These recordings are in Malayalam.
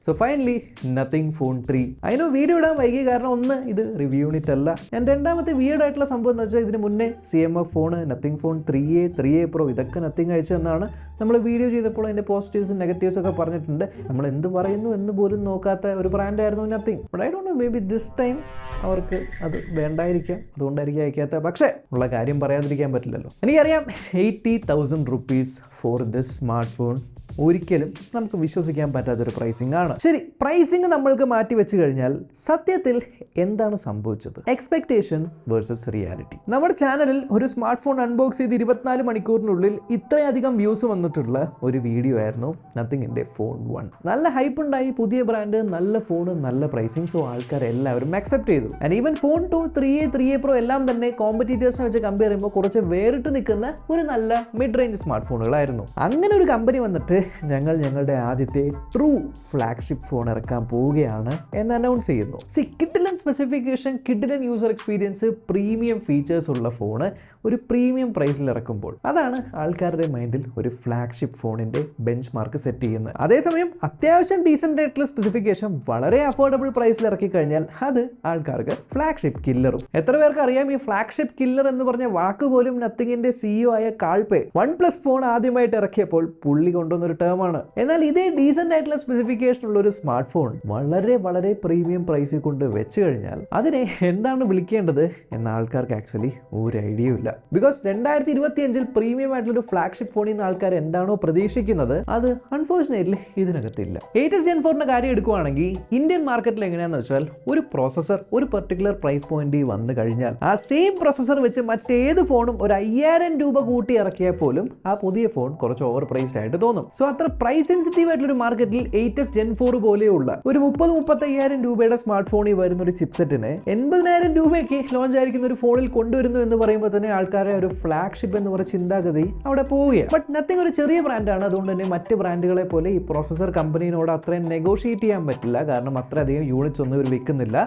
So finally nothing phone 3. അതിന് വീഡിയോ ഇടാൻ വൈകി കാരണം ഒന്ന് ഇത് റിവ്യൂ യൂണിറ്റ് അല്ല, ഞാൻ രണ്ടാമത്തെ വിയേർഡ് ആയിട്ടുള്ള സംഭവം എന്ന് വെച്ചാൽ ഇതിന് മുന്നേ CMF phone, nothing phone 3A Pro ഇതൊക്കെ നത്തിങ് അയച്ചതെന്നാണ് നമ്മൾ വീഡിയോ ചെയ്തപ്പോൾ അതിൻ്റെ പോസിറ്റീവ്സും നെഗറ്റീവ്സ് ഒക്കെ പറഞ്ഞിട്ടുണ്ട്. നമ്മൾ എന്ത് പറയുന്നു എന്ന് പോലും നോക്കാത്ത ഒരു ബ്രാൻഡായിരുന്നു nothing. But I don't know, maybe this time അവർക്ക് അത് വേണ്ടായിരിക്കാം, അതുകൊണ്ടായിരിക്കും അയക്കാത്ത. പക്ഷേ ഉള്ള കാര്യം പറയാതിരിക്കാൻ പറ്റില്ലല്ലോ. എനിക്കറിയാം 80,000 rupees for this smart phone ഒരിക്കലും നമുക്ക് വിശ്വസിക്കാൻ പറ്റാത്തൊരു പ്രൈസിംഗ് ആണ്. ശരി, പ്രൈസിംഗ് നമ്മൾക്ക് മാറ്റി വെച്ച് കഴിഞ്ഞാൽ സത്യത്തിൽ എന്താണ് സംഭവിച്ചത്? Expectation versus reality. നമ്മുടെ ചാനലിൽ ഒരു സ്മാർട്ട് ഫോൺ അൺബോക്സ് ചെയ്ത് 24 മണിക്കൂറിനുള്ളിൽ ഇത്രയധികം വ്യൂസ് വന്നിട്ടുള്ള ഒരു വീഡിയോ ആയിരുന്നു നത്തിങ്ങിൻ്റെ ഫോൺ 1. നല്ല ഹൈപ്പ് ഉണ്ടായി, പുതിയ ബ്രാൻഡ്, നല്ല ഫോണ്, നല്ല പ്രൈസിംഗ്. സോ ആൾക്കാർ എല്ലാവരും അക്സെപ്റ്റ് ചെയ്തു. And even phone 2, 3A Pro എല്ലാം തന്നെ കോമ്പറ്റീറ്റേഴ്സിനെ വെച്ച് കമ്പയർ ചെയ്യുമ്പോൾ കുറച്ച് വേറിട്ട് നിൽക്കുന്ന ഒരു നല്ല മിഡ് റേഞ്ച് സ്മാർട്ട് ഫോണുകളായിരുന്നു. അങ്ങനെ ഒരു കമ്പനി വന്നിട്ട് ഞങ്ങളുടെ ആദ്യത്തെ ട്രൂ ഫ്ലാഗ്ഷിപ്പ് ഫോൺ ഇറക്കാൻ പോവുകയാണ് എന്ന് അനൗൺസ് ചെയ്യുന്നു. കിഡിലൻ സ്പെസിഫിക്കേഷൻ, കിഡിലൻ യൂസർ എക്സ്പീരിയൻസ്, പ്രീമിയം ഫീച്ചേഴ്സ് ഉള്ള ഫോണ് ഒരു പ്രീമിയം പ്രൈസിൽ ഇറക്കുമ്പോൾ അതാണ് ആൾക്കാരുടെ മൈൻഡിൽ ഒരു ഫ്ലാഗ്ഷിപ്പ് ഫോണിന്റെ ബെഞ്ച് മാർക്ക് സെറ്റ് ചെയ്യുന്നത്. അതേസമയം അത്യാവശ്യം ഡീസൻ്റ് ആയിട്ടുള്ള സ്പെസിഫിക്കേഷൻ വളരെ അഫോർഡബിൾ പ്രൈസിൽ ഇറക്കി കഴിഞ്ഞാൽ അത് ആൾക്കാർക്ക് ഫ്ലാഗ്ഷിപ്പ് കില്ലറും. എത്ര പേർക്ക് അറിയാം ഈ ഫ്ലാഗ്ഷിപ്പ് കില്ലർ എന്ന് പറഞ്ഞ വാക്ക് പോലും നത്തിങ്ങിന്റെ CEO ആയ കാൾപേ OnePlus ഫോൺ ആദ്യമായിട്ട് ഇറക്കിയപ്പോൾ പുള്ളി കൊണ്ടുവന്നൊരു ടേമാണ്. എന്നാൽ ഇതേ ഡീസൻ്റ് ആയിട്ടുള്ള സ്പെസിഫിക്കേഷൻ ഉള്ള ഒരു സ്മാർട്ട് ഫോൺ വളരെ പ്രീമിയം പ്രൈസിൽ കൊണ്ട് വെച്ച് കഴിഞ്ഞാൽ അതിനെ എന്താണ് വിളിക്കേണ്ടത് എന്ന ആൾക്കാർക്ക് ആക്ച്വലി ഒരു ഐഡിയ ഇല്ല. ബിക്കോസ് 2025 പ്രീമിയം ആയിട്ടുള്ള ഒരു ഫ്ലാഗ്ഷിപ്പ് ഫോണിൽ നിന്ന് ആൾക്കാർ എന്താണോ പ്രതീക്ഷിക്കുന്നത് അത് അൺഫോർച്ചുനേറ്റ്ലി ഇതിനകത്തില്ല. 8th Gen 4 കാര്യം എടുക്കുകയാണെങ്കിൽ ഇന്ത്യൻ മാർക്കറ്റിൽ എങ്ങനെയാണെന്ന് വെച്ചാൽ ഒരു പ്രോസസർ ഒരു പെർട്ടിക്കുലർ പ്രൈസ് പോയിന്റിൽ വന്നു കഴിഞ്ഞാൽ ആ സെയിം പ്രോസസർ വെച്ച് മറ്റേത് ഫോണും ഒരു 5000 രൂപ കൂട്ടി ഇറക്കിയാൽ പോലും ആ പുതിയ ഫോൺ കുറച്ച് ഓവർ പ്രൈസ്ഡ് ആയിട്ട് തോന്നും. സോ അത്ര പ്രൈസ് സെൻസിറ്റീവ് ആയിട്ടുള്ള ഒരു മാർക്കറ്റിൽ 8th Gen 4 പോലെയുള്ള ഒരു 30-35,000 രൂപയുടെ സ്മാർട്ട് ഫോണിൽ വരുന്ന ഒരു ചിപ്സെറ്റിനെ 80,000 രൂപയ്ക്ക് ലോഞ്ച് ആയിരിക്കുന്ന ഒരു ഫോണിൽ കൊണ്ടുവരുന്നു എന്ന് പറയുമ്പോൾ തന്നെ ആൾക്കാരെ ഒരു ഫ്ലാഗ്ഷിപ്പ് എന്ന് പറയുന്ന ചിന്താഗതി അവിടെ പോവുകയാണ്. ബട്ട് നത്തിങ് ഒരു ചെറിയ ബ്രാൻഡാണ്, അതുകൊണ്ട് തന്നെ മറ്റ് ബ്രാൻഡുകളെ പോലെ ഈ പ്രോസസർ കമ്പനീനോട് അത്രയും നെഗോഷിയേറ്റ് ചെയ്യാൻ പറ്റില്ല. കാരണം അത്രയധികം യൂണിറ്റ്സ് ഒന്നും ഇവർ വിൽക്കുന്നില്ല.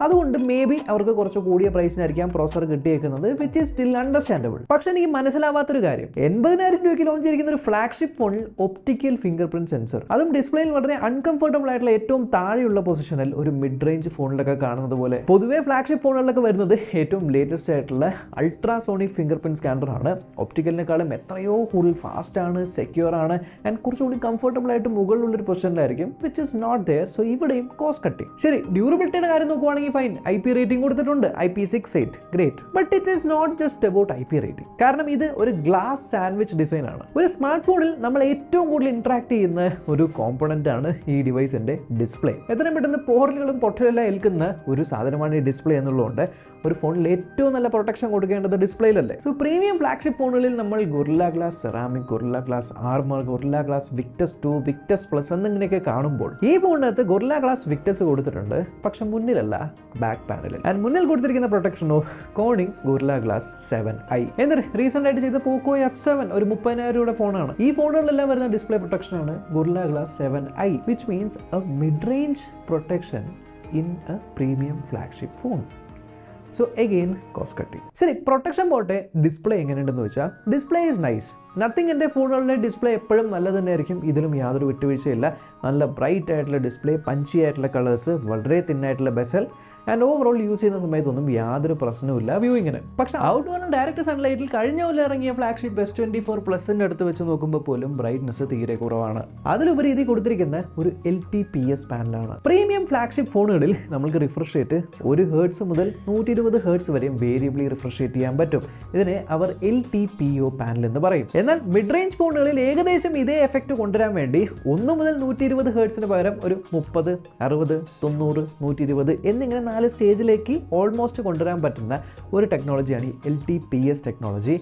അതുകൊണ്ട് മേ ബി അവർക്ക് കുറച്ച് കൂടിയ പ്രൈസിനായിരിക്കാം പ്രോസസർ കിട്ടിയേക്കുന്നത്, വിച്ച് ഈസ് സ്റ്റിൽ അണ്ടർസ്റ്റാൻഡബിൾ. പക്ഷെ എനിക്ക് മനസ്സിലാവാത്തൊരു കാര്യം, 80,000 രൂപയ്ക്ക് ലോഞ്ച് ചെയ്തിരിക്കുന്ന ഒരു ഫ്ലാഗ്ഷിപ്പ് ഫോണിൽ ഒപ്റ്റിക്കൽ ഫിംഗർ പ്രിന്റ് സെൻസർ, അതും ഡിസ്പ്ലേയിൽ വളരെ അൺകംഫർട്ടബിൾ ആയിട്ടുള്ള ഏറ്റവും താഴെയുള്ള പൊസിഷനിൽ ഒരു മിഡ് റേഞ്ച് ഫോണിലൊക്കെ കാണുന്നത് പോലെ പൊതുവെ ഫ്ലാഗ്ഷിപ്പ് ഫോണുകളിലൊക്കെ വരുന്നത് ഏറ്റവും ലേറ്റസ്റ്റ് ആയിട്ടുള്ള അൾട്രാസോണിക് ഫിംഗർ പ്രിന്റ് സ്കാനർ ആണ്. ഒപ്റ്റിക്കലിനെക്കാളും എത്രയോ കൂടുതൽ ഫാസ്റ്റ് ആണ്, സെക്യൂർ ആണ്, ആൻഡ് കുറച്ചുകൂടി കംഫർട്ടബിൾ ആയിട്ട് മുകളിലുള്ളൊരു പൊസിഷനിലായിരിക്കും, which is not there. So ഇവിടെയും കോസ്റ്റ് കട്ടിങ്. ശരി, ഡ്യൂറബിലിറ്റിയുടെ കാര്യം നോക്കുവാണെങ്കിൽ ഫൈൻ, IP റേറ്റിംഗ് കൊടുത്തിട്ടുണ്ട്, IP68, great. But it is not just about IP rating. കാരണം ഇത് ഒരു ഗ്ലാസ് സാൻഡ്വിച്ച് ഡിസൈൻ ആണ്. ഒരു സ്മാർട്ട് ഫോണിൽ നമ്മൾ ഏറ്റവും കൂടുതൽ ഇന്ററാക്ട് ചെയ്യുന്ന ഒരു കോമ്പണന്റ് ആണ് ഈ ഡിവൈസിന്റെ ഡിസ്പ്ലേ. എത്രയും പെട്ടെന്ന് പോറലുകളും പൊട്ടലെല്ലാം ഏൽക്കുന്ന ഒരു സാധനമാണ് ഈ ഡിസ്പ്ലേ എന്നുള്ളതുകൊണ്ട് ഒരു ഫോണിൽ ഏറ്റവും നല്ല പ്രൊട്ടക്ഷൻ കൊടുക്കേണ്ടത് ഡിസ്പ്ലേയിലല്ലേ. സോ പ്രീമിയം ഫ്ലാഗ്ഷിപ്പ് ഫോണുകളിൽ നമ്മൾ Gorilla Glass ceramic, Gorilla Glass armour, Gorilla Glass Victus 2, Victus plus എന്നിങ്ങനെയൊക്കെ കാണുമ്പോൾ ഈ ഫോണിനകത്ത് ഗൊറില്ല ഗ്ലാസ് വിക്ടസ് കൊടുത്തിട്ടുണ്ട്, പക്ഷെ മുന്നിലല്ല, ബാക്ക് പാനലിൽ. ആൻഡ് മുന്നിൽ കൊടുത്തിരിക്കുന്ന പ്രൊട്ടക്ഷനോ കോണിംഗ് ഗൊറില്ല ഗ്ലാസ് 7i. എന്നിട്ട് റീസെന്റ് ആയിട്ട് ചെയ്ത പോക്കോ F7 ഒരു 30,000 രൂപയുടെ ഫോണാണ്. ഈ ഫോണുകളിലെല്ലാം വരുന്ന ഡിസ്പ്ലേ പ്രൊട്ടക്ഷൻ ആണ് guerrilla glass 7i, which means A mid range protection in A premium flagship phone. So again cost cutting. ശരി, പ്രൊട്ടക്ഷൻ പോട്ടെ, ഡിസ്പ്ലേ എങ്ങനെയുണ്ടെന്ന് വെച്ചാൽ ഡിസ്പ്ലേ ഈസ് നൈസ്. നത്തിങ്ങിൻ്റെ ഫോണുകളുടെ ഡിസ്പ്ലേ എപ്പോഴും നല്ലത് തന്നെയായിരിക്കും, ഇതിലും യാതൊരു വിട്ടുവീഴ്ചയില്ല. നല്ല ബ്രൈറ്റ് ആയിട്ടുള്ള ഡിസ്പ്ലേ, പഞ്ചി ആയിട്ടുള്ള കളേഴ്സ്, വളരെ തിന്നായിട്ടുള്ള ബെസൽ, ആൻഡ് ഓവറോൾ യൂസ് ചെയ്യുന്ന സമയത്തൊന്നും യാതൊരു പ്രശ്നവുമില്ല വ്യൂയിങ്ങിന്. പക്ഷേ ഔട്ട്ഡോറും ഡയറക്റ്റ് സൺലൈറ്റിൽ കഴിഞ്ഞ പോലെ ഇറങ്ങിയ ഫ്ലാഗ്ഷിപ്പ് S24 പ്ലസിൻ്റെ അടുത്ത് വെച്ച് നോക്കുമ്പോൾ പോലും ബ്രൈറ്റ്നസ് തീരെ കുറവാണ്. അതിലുപരി ഇത് കൊടുത്തിരിക്കുന്ന ഒരു LTPS പാനലാണ്. പ്രീമിയം ഫ്ലാഗ്ഷിപ്പ് ഫോണുകളിൽ നമുക്ക് റിഫ്രഷ് റേറ്റ് 1 Hz മുതൽ 120 Hz വരെയും വേരിയബിളി റിഫ്രഷ് റേറ്റ് ചെയ്യാൻ പറ്റും. ഇതിനെ അവർ LTPO പാനൽ എന്ന് പറയും. എന്നാൽ മിഡ് റേഞ്ച് ഫോണുകളിൽ ഏകദേശം ഇതേ എഫക്റ്റ് കൊണ്ടുവരാൻ വേണ്ടി 1 മുതൽ 120 Hz പകരം ഒരു 30, 60, 90, 120 എന്നിങ്ങനെ 4 സ്റ്റേജിലേക്ക് ഓൾമോസ്റ്റ് കൊണ്ടുവരാൻ പറ്റുന്ന ഒരു ടെക്നോളജിയാണ് ഈ LTPS ടെക്നോളജി.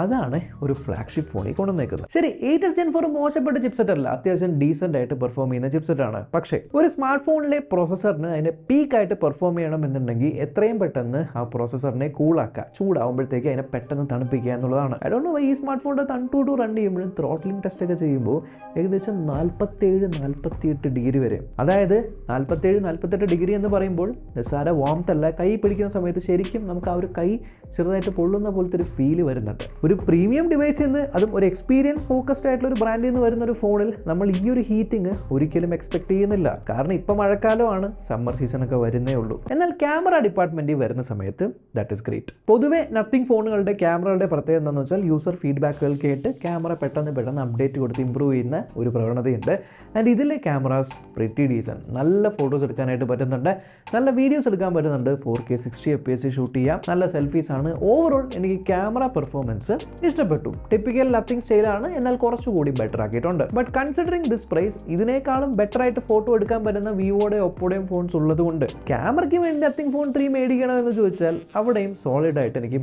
അതാണ് ഒരു ഫ്ലാഗ്ഷിപ്പ് ഫോണിൽ കൊണ്ടുവന്നേക്കുന്നത്. ശരി, 8th Gen 4 മോശപ്പെട്ട ചിപ്സെറ്റ് അല്ല, അത്യാവശ്യം ഡീസൻ്റ് ആയിട്ട് പെർഫോം ചെയ്യുന്ന ചിപ്സെറ്റ് ആണ്. പക്ഷേ ഒരു സ്മാർട്ട് ഫോണിലെ പ്രോസസ്സറിന് അതിൻ്റെ പീക്കായിട്ട് പെർഫോം ചെയ്യണം എന്നുണ്ടെങ്കിൽ എത്രയും പെട്ടെന്ന് ആ പ്രോസസ്സറിനെ കൂളാക്കുക, ചൂടാവുമ്പോഴത്തേക്ക് അതിനെ പെട്ടെന്ന് തണുപ്പിക്കുക എന്നുള്ളതാണ്. ഐ ഡോണ്ട് നോ ഈ സ്മാർട്ട് ഫോണിൻ്റെ തണുട്ടു റൺ ചെയ്യുമ്പോഴും ത്രോട്ട്ലിംഗ് ടെസ്റ്റ് ഒക്കെ ചെയ്യുമ്പോൾ ഏകദേശം 47-48 ഡിഗ്രി വരെ, അതായത് 47-48 ഡിഗ്രി എന്ന് പറയുമ്പോൾ നിസ്സാര വാംത്ത് അല്ല, കൈ പിടിക്കുന്ന സമയത്ത് ശരിക്കും നമുക്ക് ആ ഒരു കൈ ചെറുതായിട്ട് പൊള്ളുന്ന പോലത്തെ ഒരു ഫീല് വരുന്നുണ്ട്. ഒരു പ്രീമിയം ഡിവൈസിൽ നിന്ന്, അതും ഒരു എക്സ്പീരിയൻസ് ഫോക്കസ്ഡ് ആയിട്ടുള്ള ഒരു ബ്രാൻഡിൽ നിന്ന് വരുന്ന ഒരു ഫോണിൽ നമ്മൾ ഈ ഒരു ഹീറ്റിംഗ് ഒരിക്കലും എക്സ്പെക്ട് ചെയ്യുന്നില്ല. കാരണം ഇപ്പോൾ മഴക്കാലമാണ്, സമ്മർ സീസണൊക്കെ വരുന്നേ ഉള്ളൂ. എന്നാൽ ക്യാമറ ഡിപ്പാർട്ട്മെൻറ്റിൽ വരുന്ന സമയത്ത് ദാറ്റ് ഈസ് ഗ്രേറ്റ്. പൊതുവെ നത്തിങ് ഫോണുകളുടെ ക്യാമറകളുടെ പ്രത്യേകത എന്താണെന്ന് വെച്ചാൽ യൂസർ ഫീഡ്ബാക്കുകൾ കേട്ട് ക്യാമറ പെട്ടെന്ന് അപ്ഡേറ്റ് കൊടുത്ത് ഇമ്പ്രൂവ് ചെയ്യുന്ന ഒരു പ്രവണതയുണ്ട്. ആൻഡ് ഇതിലെ ക്യാമറാസ് പ്രിറ്റി ഡീസൻറ്റ്. നല്ല ഫോട്ടോസ് എടുക്കാനായിട്ട് പറ്റുന്നുണ്ട്, നല്ല വീഡിയോസ് എടുക്കാൻ പറ്റുന്നുണ്ട്, 4K 60 FPS ഷൂട്ട് ചെയ്യാം, നല്ല സെൽഫീസ് ആണ്. ഓവറോൾ എനിക്ക് ക്യാമറ പെർഫോമൻസ് ഇഷ്ടപ്പെട്ടു. ടിപ്പിക്കൽ നത്തിങ് സ്റ്റൈലാണ്, എന്നാൽ കുറച്ചുകൂടി ബെറ്റർ ആക്കിയിട്ടുണ്ട്. ബട്ട് കൺസിഡറിങ് ദിസ് പ്രൈസ്, ഇതിനേക്കാളും ബെറ്റർ ആയിട്ട് ഫോട്ടോ എടുക്കാൻ പറ്റുന്ന വിവോയുടെ ഒപ്പോടെയും ഫോൺസ് ഉള്ളതുകൊണ്ട് ക്യാമറയ്ക്ക് വേണ്ടി നത്തിങ് ഫോൺ 3 മേടിക്കണോ എന്ന് ചോദിച്ചാൽ അവിടെയും സോളിഡ് ആയിട്ട് എനിക്ക്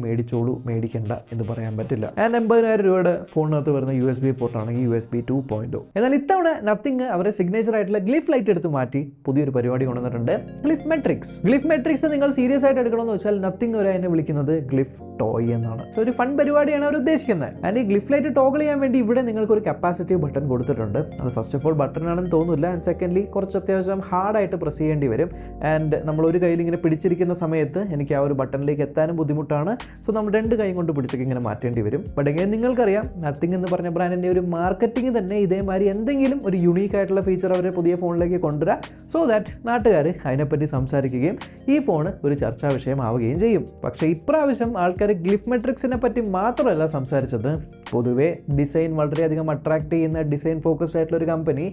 മേടിക്കണ്ട എന്ന് പറയാൻ പറ്റില്ല. ആൻഡ് 80,000 രൂപയുടെ ഫോണിനകത്ത് വരുന്ന USB പോർട്ട് ആണെങ്കിൽ USB 2.0. എന്നാൽ ഇത്തവണ നത്തിങ് അവരെ സിഗ്നേച്ചർ ആയിട്ടുള്ള ഗ്ലിഫ് ലൈറ്റ് എടുത്ത് മാറ്റി പുതിയൊരു പരിപാടി കൊണ്ടുവന്നിട്ടുണ്ട്, ഗ്ലിഫ് മെട്രിക്സ്. ഗ്ലിഫ് മെട്രിക്സ് നിങ്ങൾ സീരിയസ് ആയിട്ട് എടുക്കണമെന്ന് വെച്ചാൽ നത്തിങ് വരെ അതിനെ വിളിക്കുന്നത് ഗ്ലിഫ് ടോയ് എന്നാണ്. സോ ഒരു ഫൺ പരിപാടിയാണ് അവർ ഉദ്ദേശിക്കുന്നത്. ആൻഡ് ഈ ഗ്ലിഫ് ലൈറ്റ് ടോഗിൾ ചെയ്യാൻ വേണ്ടി ഇവിടെ നിങ്ങൾക്ക് ഒരു കപ്പാസിറ്റീവ് ബട്ടൺ കൊടുത്തിട്ടുണ്ട്. അത് ഫസ്റ്റ് ഓഫ് ഓൾ ബട്ടൺ ആണെന്ന് തോന്നുന്നില്ല. ആൻഡ് സെക്കൻഡ്ലി കുറച്ച് അത്യാവശ്യം ഹാർഡായിട്ട് പ്രസ് ചെയ്യേണ്ടി വരും. ആൻഡ് നമ്മൾ ഒരു കയ്യിൽ ഇങ്ങനെ പിടിച്ചിരിക്കുന്ന സമയത്ത് എനിക്ക് ആ ഒരു ബട്ടണിലേക്ക് എത്താനും ബുദ്ധിമുട്ടാണ്. സോ നമ്മൾ 2 കൈ കൊണ്ട് പിടിച്ചൊക്കെ ഇങ്ങനെ മാറ്റേണ്ടി വരും. ബട്ട് എങ്ങനെ നിങ്ങൾക്കറിയാം, നത്തിങ് എന്ന് പറഞ്ഞ ബ്രാൻഡിൻ്റെ ഒരു മാർക്കറ്റിംഗ് തന്നെ ഇതേമാതിരി എന്തെങ്കിലും ഒരു യുണീക്ക് ആയിട്ടുള്ള ഫീച്ചർ അവരെ പുതിയ ഫോണിലേക്ക് കൊണ്ടുവരാം. സോ ദാറ്റ് നാട്ടുകാർ അതിനെപ്പറ്റി സംസാരിക്കുകയും ഈ ഫോൺ ഒരു ചർച്ചാ വിഷയമാവുകയും ചെയ്യും. പക്ഷേ ഇപ്രാവശ്യം ആൾക്കാർ ഗ്ലിഫ് മെട്രിക്സിനെ പറ്റി മാത്രമല്ല സംസാരിച്ചത്. പൊതുവേ ഡിസൈൻ വളരെയധികം അട്രാക്ട് ചെയ്യുന്ന ഡിസൈൻ ഫോക്കസ്ഡ് ആയിട്ടുള്ള ഒരു കമ്പനി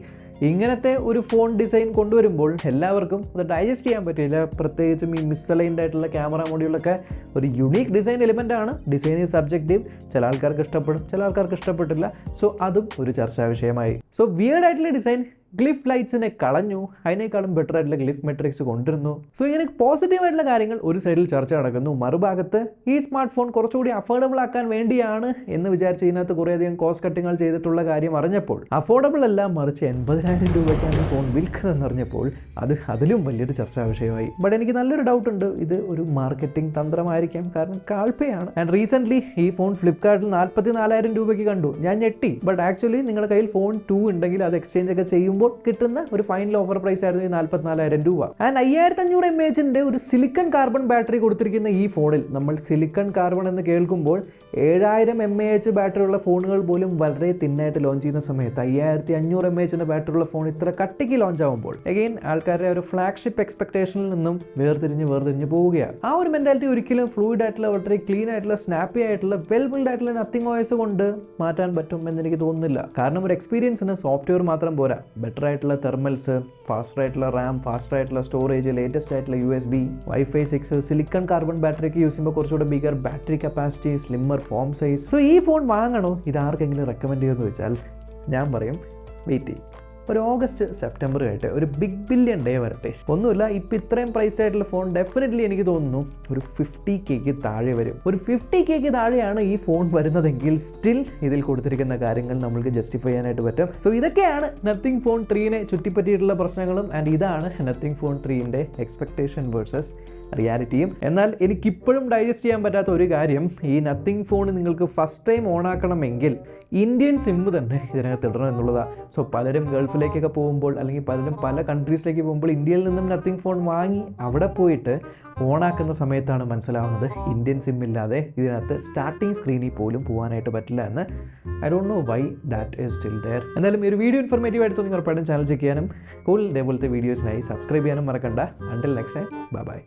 ഇങ്ങനത്തെ ഒരു ഫോൺ ഡിസൈൻ കൊണ്ടുവരുമ്പോൾ എല്ലാവർക്കും അത് ഡൈജസ്റ്റ് ചെയ്യാൻ പറ്റില്ല. പ്രത്യേകിച്ചും ഈ മിസ്അലൈൻഡ് ആയിട്ടുള്ള ക്യാമറ മോഡ്യൂളൊക്കെ ഒരു യുണീക്ക് ഡിസൈൻ എലിമെൻ്റ് ആണ്. Design is subjective. ചില ആൾക്കാർക്ക് ഇഷ്ടപ്പെടും, ചില ആൾക്കാർക്ക് ഇഷ്ടപ്പെട്ടില്ല. സോ അതും ഒരു ചർച്ചാ വിഷയമായി. സോ വിയേർഡ് ആയിട്ടുള്ള ഡിസൈൻ ഗ്ലിഫ് ലൈറ്റ്സിനെ കളഞ്ഞു, അതിനേക്കാളും ബെറ്റർ ആയിട്ടുള്ള ഗ്ലിഫ് മെട്രിക്സ് കൊണ്ടുവരുന്നു. സോ ഇങ്ങനെ പോസിറ്റീവ് ആയിട്ടുള്ള കാര്യങ്ങൾ ഒരു സൈഡിൽ ചർച്ച നടക്കുന്നു. മറുഭാഗത്ത് ഈ സ്മാർട്ട് ഫോൺ കുറച്ചുകൂടി അഫോർഡബിൾ ആക്കാൻ വേണ്ടിയാണ് എന്ന് വിചാരിച്ച് ഇതിനകത്ത് കുറേയധികം കോസ്റ്റ് കട്ടിങ്ങൾ ചെയ്തിട്ടുള്ള കാര്യം അറിഞ്ഞപ്പോൾ, അഫോർഡബിൾ അല്ല മറിച്ച് 80,000 രൂപയ്ക്കാണ് ഫോൺ വിൽക്കുന്നതെന്ന് അറിഞ്ഞപ്പോൾ അതിലും വലിയൊരു ചർച്ചാ വിഷയമായി. ബട്ട് എനിക്ക് നല്ലൊരു ഡൗട്ട് ഉണ്ട്, ഇത് ഒരു മാർക്കറ്റിംഗ് തന്ത്രമായിരിക്കാം. കാരണം കാൾപ്പയാണ്. ആൻഡ് റീസെൻ്റ്ലി ഈ ഫോൺ ഫ്ലിപ്കാർട്ടിൽ 44,000 രൂപയ്ക്ക് കണ്ടു. ഞാൻ ഞെട്ടി. ബട്ട് ആക്ച്വലി നിങ്ങളുടെ കയ്യിൽ ഫോൺ 2 ഉണ്ടെങ്കിൽ അത് എക്സ്ചേഞ്ച് ഒക്കെ ചെയ്യുമ്പോൾ കിട്ടുന്ന ഒരു ഫൈനൽ ഓഫർ പ്രൈസ് ആയിരുന്നു 44,000 രൂപ. ആൻഡ് 5500 mAh ഒരു സിലിക്കൺ കാർബൺ ബാറ്ററി കൊടുത്തിരിക്കുന്ന ഈ ഫോണിൽ നമ്മൾ സിലിക്കൺ കാർബൺ എന്ന് കേൾക്കുമ്പോൾ 7000 mAh ബാറ്ററി ഉള്ള ഫോണുകൾ പോലും വളരെ തിന്നായിട്ട് ലോഞ്ച് ചെയ്യുന്ന സമയത്ത് 5500 mAh ബാറ്ററി ഉള്ള ഫോൺ ഇത്ര കട്ടിക്ക് ലോഞ്ച് ആകുമ്പോൾ അഗെയിൻ ആൾക്കാരുടെ ഒരു ഫ്ലാഗ്ഷിപ്പ് എക്സ്പെക്ടേഷനിൽ നിന്നും വേർതിരിഞ്ഞ് പോവുകയാണ്. ആ ഒരു മെന്റാലിറ്റി ഒരിക്കലും ഫ്ലൂയിഡ് ആയിട്ടുള്ള വളരെ ക്ലീൻ ആയിട്ടുള്ള സ്നാപ്പി ആയിട്ടുള്ള വെൽ ബിൽഡ് ആയിട്ടുള്ള നത്തിങ് OS കൊണ്ട് മാറ്റാൻ പറ്റും എന്ന് എനിക്ക് തോന്നുന്നില്ല. കാരണം ഒരു എക്സ്പീരിയൻസിന് സോഫ്റ്റ്വെയർ മാത്രം പോരാ. ബെറ്റർ ആയിട്ടുള്ള തെർമൽസ്, ഫാസ്റ്റർ ആയിട്ടുള്ള റാം, ഫാസ്റ്റർ ആയിട്ടുള്ള സ്റ്റോറേജ്, ലേറ്റസ്റ്റ് ആയിട്ടുള്ള USB, Wi-Fi 6, സിലിക്കൺ കാർബൺ ബാറ്ററിക്ക് യൂസ് ചെയ്യുമ്പോൾ കുറച്ചുകൂടെ bigger battery capacity, slimmer form size. So ഈ ഫോൺ വാങ്ങണോ, ഇത് ആർക്കെങ്കിലും റെക്കമെൻഡ് ചെയ്യുമെന്ന് വെച്ചാൽ ഞാൻ പറയും വെയിറ്റ് ചെയ്യും. ഒരു ഓഗസ്റ്റ് സെപ്റ്റംബർ ആയിട്ട് ഒരു ബിഗ് ബില്യൺ ഡേ വരട്ടെ. ഒന്നുമില്ല, ഇപ്പം ഇത്രയും പ്രൈസ് ആയിട്ടുള്ള ഫോൺ ഡെഫിനറ്റ്ലി എനിക്ക് തോന്നുന്നു ഒരു 50K താഴെ വരും. ഒരു 50K താഴെയാണ് ഈ ഫോൺ വരുന്നതെങ്കിൽ സ്റ്റിൽ ഇതിൽ കൊടുത്തിരിക്കുന്ന കാര്യങ്ങൾ നമ്മൾക്ക് ജസ്റ്റിഫൈ ചെയ്യാനായിട്ട് പറ്റും. സോ ഇതൊക്കെയാണ് നത്തിങ് ഫോൺ 3നെ ചുറ്റിപ്പറ്റിയിട്ടുള്ള പ്രശ്നങ്ങളും. ആൻഡ് ഇതാണ് നത്തിങ് ഫോൺ 3ൻ്റെ എക്സ്പെക്ടേഷൻ വേഴ്സസ് റിയാലിറ്റിയും. എന്നാൽ എനിക്കിപ്പോഴും ഡൈജസ്റ്റ് ചെയ്യാൻ പറ്റാത്ത ഒരു കാര്യം, ഈ നത്തിങ് ഫോൺ നിങ്ങൾക്ക് ഫസ്റ്റ് ടൈം ഓൺ ആക്കണമെങ്കിൽ ഇന്ത്യൻ സിം തന്നെ ഇതിനകത്ത് ഇടണം എന്നുള്ളതാണ്. സോ പലരും ഗൾഫിലേക്കൊക്കെ പോകുമ്പോൾ അല്ലെങ്കിൽ പലരും പല കൺട്രീസിലേക്ക് പോകുമ്പോൾ ഇന്ത്യയിൽ നിന്നും നത്തിങ് ഫോൺ വാങ്ങി അവിടെ പോയിട്ട് ഓണാക്കുന്ന സമയത്താണ് മനസ്സിലാവുന്നത് ഇന്ത്യൻ സിം ഇല്ലാതെ ഇതിനകത്ത് സ്റ്റാർട്ടിങ് സ്ക്രീനിൽ പോലും പോകാനായിട്ട് പറ്റില്ല എന്ന്. I don't know why that is still there. എന്നാലും ഈ ഒരു വീഡിയോ ഇൻഫോർമേറ്റീവ് ആയിട്ട് നിങ്ങൾ ഉറപ്പായിട്ടും ചാനൽ ചെക്ക് ചെയ്യാനും ഇതേപോലത്തെ വീഡിയോസിനായി സബ്സ്ക്രൈബ് ചെയ്യാനും മറക്കണ്ട. Until next time, bye bye.